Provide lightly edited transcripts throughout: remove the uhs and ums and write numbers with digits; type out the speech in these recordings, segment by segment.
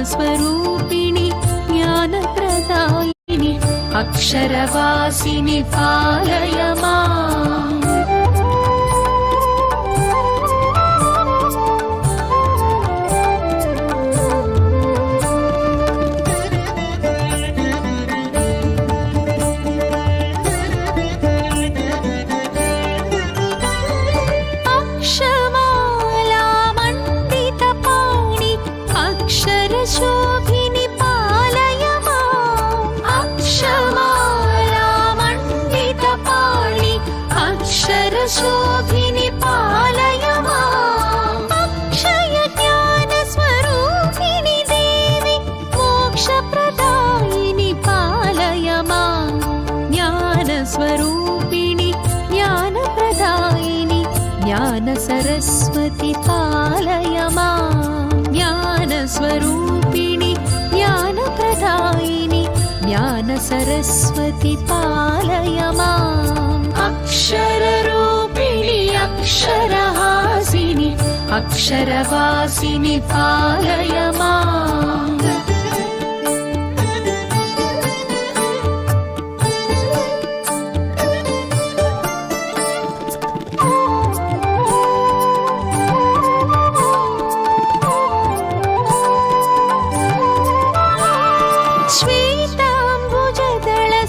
ज्ञानस्वरूपिणि ज्ञानप्रदायिनि अक्षरवासिनि पालय माम्। शोभिनि पालय माम्। अक्षमालामण्डितपाणि अक्षरशोभिनि पालय माम्। अक्षय ज्ञानस्वरूपिणि देवि मोक्षप्रदायिनि पालय माम्। ज्ञानस्वरूपिणि ज्ञानप्रदायिनि ज्ञानसरस्वति पालय माम्। ज्ञानस्वरूपिणि ज्ञानप्रदायिनि ज्ञानसरस्वति पालय माम्। अक्षररूपिणि अक्षरहासिनि अक्षरवासिनि पालय माम्।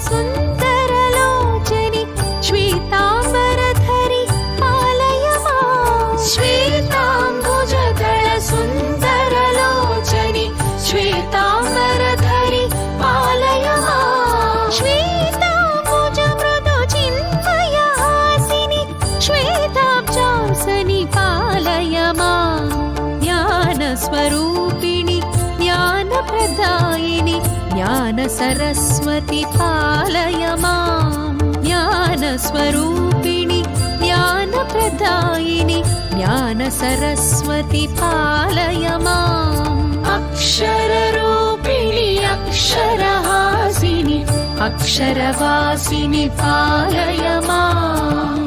सुन्दरलोचनि श्वेताम्बरधरि पालय माम्। श्वेताम्बुजदलसुन्दरलोचनि श्वेताम्बरधरि पालय माम्। श्वेताम्बुजमृदुचिन्मयहासिनि श्वेताब्जासनि पालय माम्। ज्ञानस्वरूपिणि ज्ञानप्रदायिनि ज्ञानसरस्वति पालय माम्। ज्ञानस्वरूपिणि ज्ञानप्रदायिनि ज्ञानसरस्वति पालय माम्। अक्षररूपिणि अक्षरहासिनि अक्षरवासिनि पालय माम्।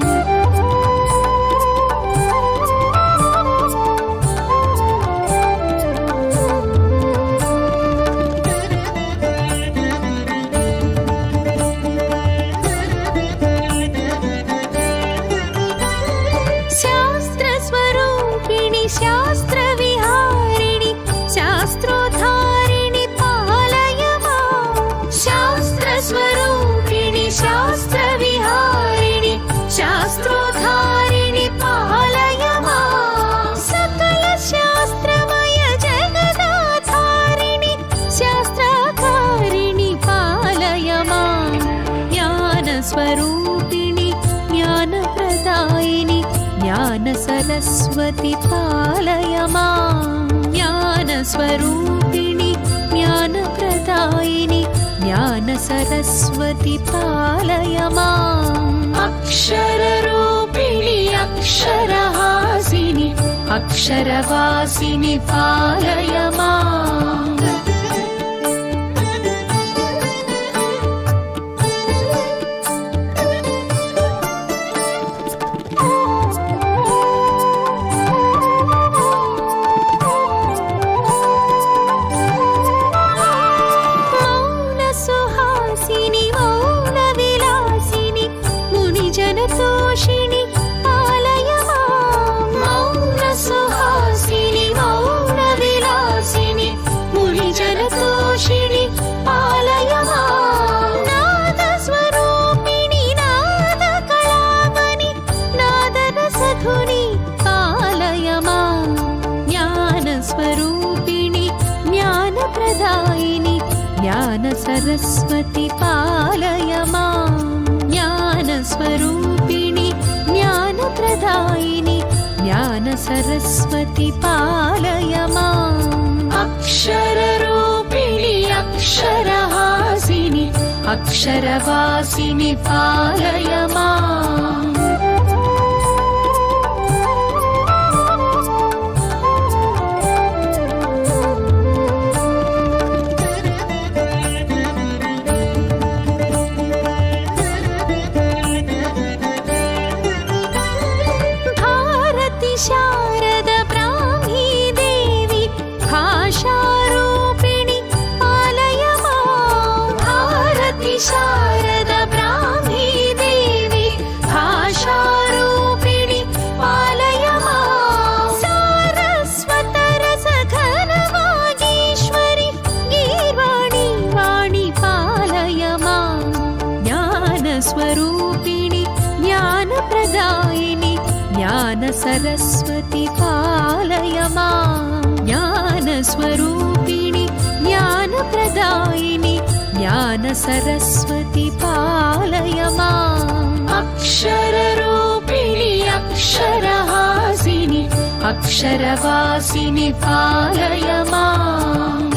शास्त्रविहारिणि शास्त्रोद्धारिणि पालय माम्। शास्त्रस्वरूपिणि शास्त्रविहारिणि शास्त्रोद्धारिणि पालय माम्। सकलशास्त्रमय जगदाधारिणि शास्त्राधारिणि पालय माम्। ज्ञानस्वरूपिणि ज्ञानप्रदायिनि ज्ञानसरस्वति पालय माम्। ज्ञानस्वरूपिणि ज्ञानप्रदायिनि ज्ञानसरस्वति पालय माम्। अक्षररूपिणि अक्षरहासिनि अक्षरवासिनि पालय माम्। तोषिणि पालय माम्। मौनसुहासिनि मौनविलासिनि मुनिजनतोषिणि पालय माम्। नादस्वरूपिणि नादकलावनि नादरसधुनि पालय माम्। ज्ञानस्वरूपिणि ज्ञानप्रदायिनि ज्ञानसरस्वति पालय माम्। ज्ञानस्वरूपिणि ज्ञानप्रदायिनि ज्ञानसरस्वति पालय माम्। अक्षररूपिणि अक्षरहासिनि अक्षरवासिनि पालय माम्। शारद ब्राह्मी देवी भाषारूप सरस्वती पालय माम् ज्ञानस्वरूपिणि ज्ञानप्रदायिनि ज्ञानसरस्वती पालय माम् अक्षररूपिणि अक्षरहासिनि अक्षरवासिनि पालय माम्